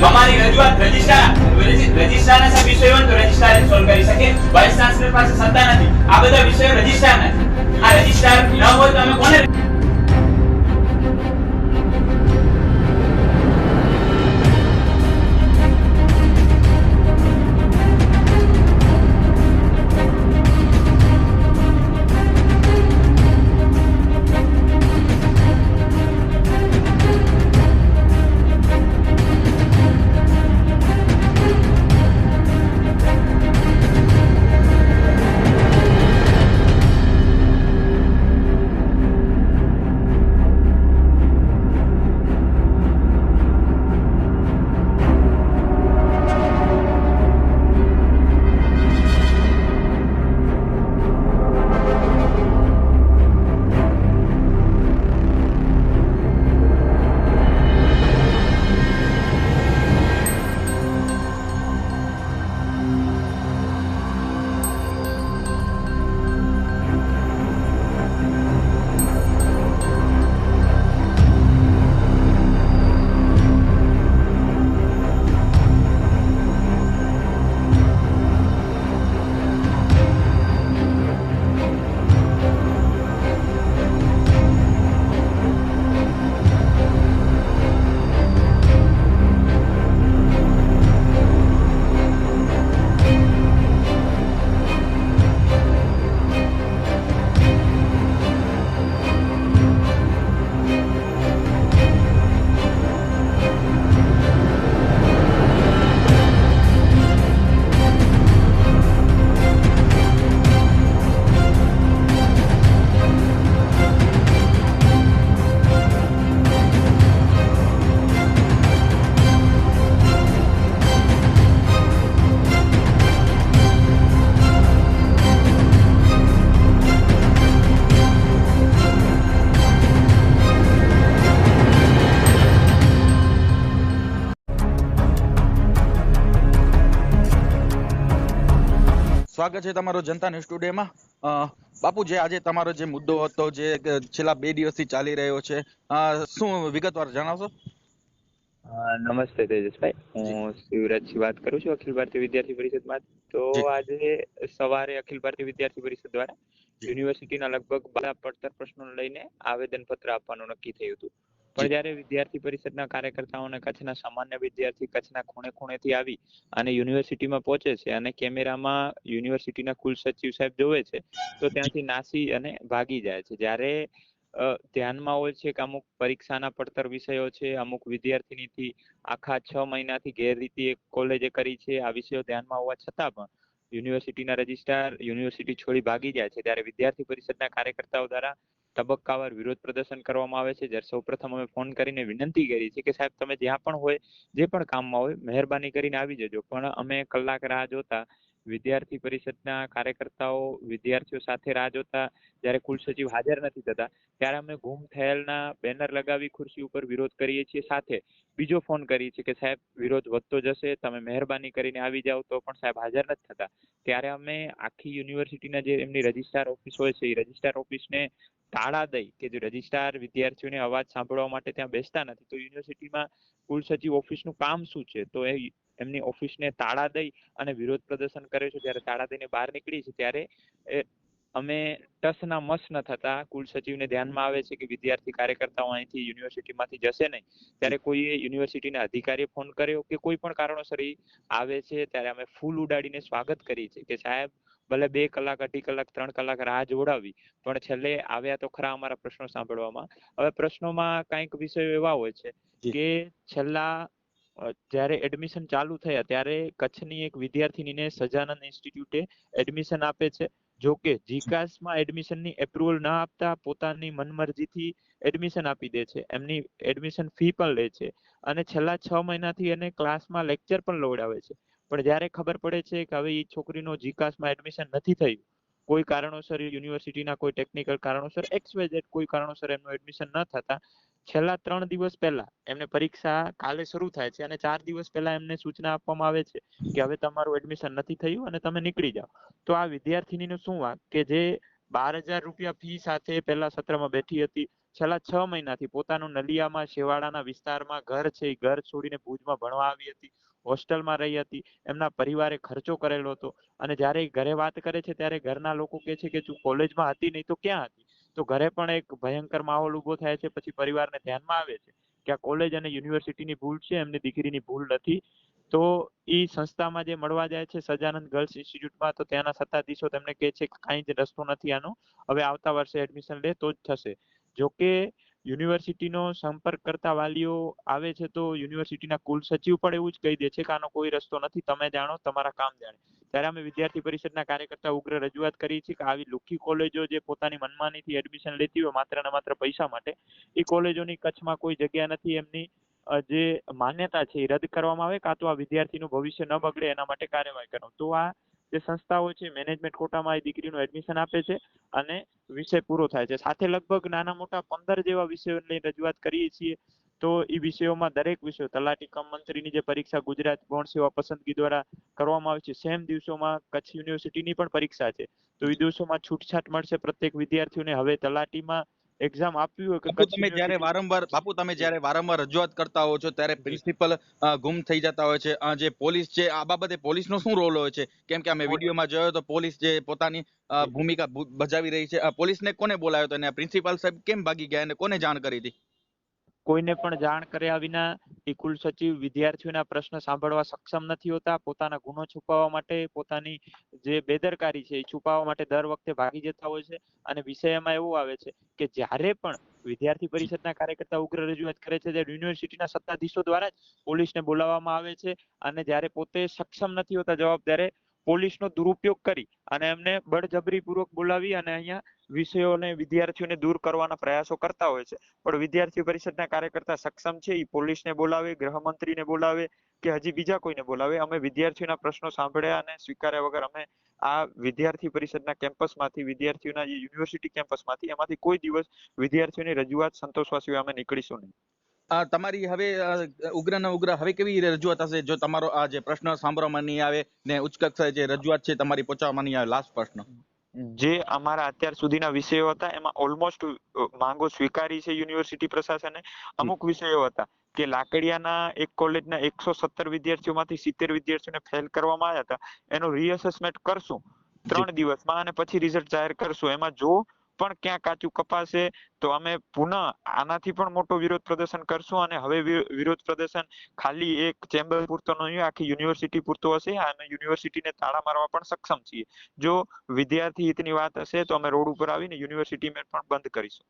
અમારી રજૂઆત રજિસ્ટ્રારના સાહેબ વિષય હોય તો રજિસ્ટ્રાર સોલ્વ કરી શકે. વાઇસ ચાન્સલર પાસે સત્તા નથી. આ બધા વિષયો રજિસ્ટ્રારના છે. આ રજિસ્ટ્રાર ન હોય તો અમે કોને સ્વાગત છે તમારો જનતા ન્યૂઝ ટુડેમાં. બાપુ, જે આજે તમારો જે મુદ્દો હતો જે છેલ્લા 2 દિવસથી ચાલી રહ્યો છે, શું વિગતવાર જણાવશો? નમસ્તે તેજસભાઈ, હું શિવરાજસિંહ વાત કરું છું અખિલ ભારતીય વિદ્યાર્થી પરિષદમાં. તો આજે સવારે અખિલ ભારતીય વિદ્યાર્થી પરિષદ દ્વારા યુનિવર્સિટીના લગભગ 12 પડતર પ્રશ્નોને લઈને આવેદન પત્ર આપવાનું નક્કી થયું હતું. પણ જ્યારે વિદ્યાર્થી પરિષદના કાર્યકર્તાઓને કચ્છના સામાન્ય વિદ્યાર્થી કચ્છના ખૂણે ખૂણેથી આવી અને યુનિવર્સિટીમાં પહોંચે છે અને કેમેરામાં યુનિવર્સિટીના કુલસચિવ સાહેબ જોવે છે તો ત્યાંથી નાસી અને ભાગી જાય છે. જ્યારે ધ્યાનમાં હોય છે કે અમુક પરીક્ષાના પડતર વિષયો છે, અમુક વિદ્યાર્થીનીથી આખા 6 મહિનાથી ગેરરીતિ કોલેજે કરી છે, આ વિષયો ધ્યાનમાં હોવા છતાં પણ યુનિવર્સિટીના રજિસ્ટ્રાર યુનિવર્સિટી છોડી ભાગી જાય છે. ત્યારે વિદ્યાર્થી પરિષદના કાર્યકર્તાઓ દ્વારા તબક્કાવાર વિરોધ પ્રદર્શન કરવામાં આવે છે. જ્યારે સૌપ્રથમ અમે ફોન કરીને વિનંતી કરી છે કે સાહેબ તમે જ્યાં પણ હોય, જે પણ કામમાં હોય, મહેરબાની કરીને આવી જજો. પણ અમે કલાક રાહ જોતા, વિદ્યાર્થી પરિષદના કાર્યકર્તાઓ વિદ્યાર્થીઓ સાથે રાહ જોતા, જ્યારે કુલસચિવ હાજર નથી થતા ત્યારે અમે ગુમ થયેલના બેનર લગાવી ખુરશી ઉપર વિરોધ કરીએ છીએ. સાથે બીજો ફોન કરીએ છીએ કે સાહેબ વિરોધ વધતો જશે, તમે મહેરબાની કરીને આવી જાઓ, તો પણ સાહેબ હાજર નથી થતા. ત્યારે અમે આખી યુનિવર્સિટીના જે એમની રજિસ્ટ્રાર ઓફિસ હોય છે એ રજિસ્ટ્રાર ઓફિસને તાળા દઈ કે જો રજિસ્ટ્રાર વિદ્યાર્થીઓને અવાજ સાંભળવા માટે ત્યાં બેસતા નથી તો યુનિવર્સિટીમાં કુલસચિવ ઓફિસનું કામ શું છે? તો એ એમની ઓફિસને તાળા દઈ અને વિરોધ પ્રદર્શન કરે છે. જ્યારે તાળા દઈને બહાર નીકળી છે ત્યારે અમે ટસના મસ ન થતા કુલસચિવને ધ્યાનમાં આવે છે કે વિદ્યાર્થી કાર્યકર્તાઓ અહીંથી યુનિવર્સિટીમાંથી જશે નહીં. ત્યારે કોઈએ યુનિવર્સિટીના અધિકારીએ ફોન કર્યો કે કોઈ પણ કારણોસર આવે છે ત્યારે અમે ફૂલ ઉડાડીને સ્વાગત કરી છે કે સાહેબ ભલે 2 કલાક, 2.5 કલાક, 3 કલાક રાહ જોડાવી, પણ છેલ્લે આવ્યા તો ખરા અમારા પ્રશ્નો સાંભળવામાં. હવે પ્રશ્નોમાં કંઈક વિષયો એવા હોય છે કે છેલ્લા જ્યારે એડમિશન ચાલુ થયા ત્યારે કચ્છની એક વિદ્યાર્થીનીને સજાનંદ ઇન્સ્ટિટ્યૂટે એડમિશન આપે છે. જો કે જીકાસમાં એડમિશનની એપ્રુવલ ના આપતા પોતાની મનમરજીથી એડમિશન આપી દે છે, એમની એડમિશન ફી પણ લે છે અને છેલ્લા 6 મહિનાથી એને ક્લાસમાં લેક્ચર પણ લવડાવે છે. પણ જ્યારે ખબર પડે છે કે હવે એ છોકરીનો જીકાસમાં એડમિશન નથી થયું, કોઈ કારણોસર યુનિવર્સિટીના કોઈ ટેકનિકલ કારણોસર XYZ કોઈ કારણોસર એમનું એડમિશન ન થતા છેલ્લા 3 દિવસ પહેલા એમને પરીક્ષા કાલે શરૂ થાય છે અને 4 દિવસ પહેલા એમને સૂચના આપવામાં આવે છે કે હવે તમારું એડમિશન નથી થયું અને તમે નીકળી જાઓ. તો આ વિદ્યાર્થીનીનું શું વાંક કે જે 12,000 રૂપિયા ફી સાથે પહેલા સત્રમાં બેઠી હતી, છેલ્લા 6 મહિનાથી પોતાનું નલિયામાં છેવાડાના વિસ્તારમાં ઘર છે એ ઘર છોડીને ભુજમાં ભણવા આવી હતી, હોસ્ટેલમાં રહી હતી, એમના પરિવારે ખર્ચો કરેલો હતો, અને જ્યારે એ ઘરે વાત કરે છે ત્યારે ઘરના લોકો કહે છે કે તું કોલેજમાં હતી નહીં તો ક્યાં હતી? તો ઘરે પણ એક ભયંકર માહોલ ઉભો થાય છે. પછી પરિવારને ધ્યાનમાં આવે છે કે આ કોલેજ અને યુનિવર્સિટીની ભૂલ છે, એમની દીકરીની ભૂલ નથી. તો ઈ સંસ્થામાં જે મળવા જાય છે સજાનંદ ગર્લ્સ ઇન્સ્ટિટ્યૂટમાં, તો ત્યાંના સત્તાધીશો તેમને કહે છે કે કાંઈ જ રસ્તો નથી આનો, હવે આવતા વર્ષે એડમિશન લે તો જ થશે. જોકે યુનિવર્સિટીનો સંપર્ક કરતા વાલીઓ આવે છે તો યુનિવર્સિટીના કુલસચિવ પણ એવું જ કહી દે છે કે આનો કોઈ રસ્તો નથી, તમે જાણો, તમારા કામ જાણે. ત્યારે અમે વિદ્યાર્થી પરિષદના કાર્યકર્તા ઉગ્ર રજૂઆત કરી છે કે આવી લુખ્ખી કોલેજો જે પોતાની મનમાનીથી એડમિશન લેતી હોય માત્ર ને માત્ર પૈસા માટે, એ કોલેજોની કચ્છમાં કોઈ જગ્યા નથી. એમની જે માન્યતા છે એ રદ કરવામાં આવે, કાં તો આ વિદ્યાર્થીનું ભવિષ્ય ન બગડે એના માટે કાર્યવાહી કરો. તો આ જે સંસ્થાઓ છે મેનેજમેન્ટ કોટામાં એ દીકરીનું એડમિશન આપે છે અને વિષય પૂરો થાય છે. સાથે લગભગ નાના મોટા 15 જેવા વિષયોને લઈને રજૂઆત કરીએ છીએ. તો એ વિષયોમાં દરેક વિષયો તલાટી કમ મંત્રીની જે પરીક્ષા ગુજરાત ગૌણ સેવા પસંદગી દ્વારા કરવામાં આવે છે, સેમ દિવસોમાં કચ્છ યુનિવર્સિટીની પણ પરીક્ષા છે. તો એ દિવસોમાં છૂટછાટ મળશે પ્રત્યેક વિદ્યાર્થીઓને. હવે તલાટીમાં એક્ઝામ આપવી હોય કે બાપુ કચ્છ તમે જ્યારે વારંવાર બાપુ તમે જ્યારે વારંવાર રજૂઆત કરતા હો છો ત્યારે પ્રિન્સિપલ ગુમ થઈ જતા હોય છે. જે પોલીસ છે આ બાબતે પોલીસનો શું રોલ હોય છે? કેમ કે અમે વિડીયોમાં જોયો તો પોલીસ જે પોતાની ભૂમિકા બજાવી રહી છે, પોલીસને કોને બોલાયો હતો અને પ્રિન્સિપાલ સાહેબ કેમ ભાગી ગયા અને કોને જાણ કરી હતી? કોઈને પણ જાણ કર્યા વિના એ કુલસચિવ વિદ્યાર્થીઓના પ્રશ્ન સાંભળવા સક્ષમ નથી હોતા. પોતાના ગુનો છુપાવવા માટે, પોતાની જે બેદરકારી છે એ છુપાવવા માટે દર વખતે ભાગી જતા હોય છે. અને વિષયમાં એવું આવે છે કે જ્યારે પણ વિદ્યાર્થી પરિષદના કાર્યકર્તા ઉગ્ર રજૂઆત કરે છે ત્યારે યુનિવર્સિટીના સત્તાધીશો દ્વારા જ પોલીસને બોલાવવામાં આવે છે. અને જ્યારે પોતે સક્ષમ નથી હોતા જવાબ, ત્યારે પોલીસનો દુરુપયોગ કરી અને એમને બળજબરીપૂર્વક બોલાવી અને અહીંયા વિષયોને વિદ્યાર્થીઓને દૂર કરવાના પ્રયાસો કરતા હોય છે. પણ વિદ્યાર્થી પરિષદના કાર્યકર્તા સક્ષમ છે એ પોલીસને બોલાવે, ગૃહમંત્રીને બોલાવે કે હજી બીજા કોઈને બોલાવે, અમે વિદ્યાર્થીઓના પ્રશ્નો સાંભળ્યા અને સ્વીકાર્યા વગર અમે આ વિદ્યાર્થી પરિષદના કેમ્પસમાંથી, વિદ્યાર્થીઓના જે યુનિવર્સિટી કેમ્પસમાંથી, એમાંથી કોઈ દિવસ વિદ્યાર્થીઓની રજૂઆત સંતોષવા સિવાય અમે નીકળીશું નહીં. તમારી હવે ઉગ્ર ને ઉગ્ર હવે કેવી રજૂઆત હશે જો તમારો આ જે પ્રશ્ન સાંભળવામાં નહીં આવે ને ઉચ્ચ કક્ષાએ જે રજૂઆત છે તમારી પહોંચાડવામાં નહીં આવે? લાસ્ટ પ્રશ્ન. જે અમારા અત્યાર સુધીના વિષયો હતા એમાં ઓલમોસ્ટ માંગો સ્વીકારી છે યુનિવર્સિટી પ્રશાસને. અમુક વિષયો હતા કે લાકડિયાના એક કોલેજના 117 વિદ્યાર્થીઓમાંથી 70 વિદ્યાર્થીઓને ફેલ કરવામાં આવ્યા હતા, એનું રીઅસેસમેન્ટ કરશું 3 દિવસમાં અને પછી રિઝલ્ટ જાહેર કરશું. એમાં જો પણ ક્યાં કાચું કપાશે તો અમે પુનઃ આનાથી પણ મોટો વિરોધ પ્રદર્શન કરશું. અને હવે વિરોધ પ્રદર્શન ખાલી એક ચેમ્બર પૂરતો નહીં, આખી યુનિવર્સિટી પૂરતો હશે. અને યુનિવર્સિટીને તાળા મારવા પણ સક્ષમ છીએ. જો વિદ્યાર્થી હિતની વાત હશે તો અમે રોડ ઉપર આવીને યુનિવર્સિટીને પણ બંધ કરીશું.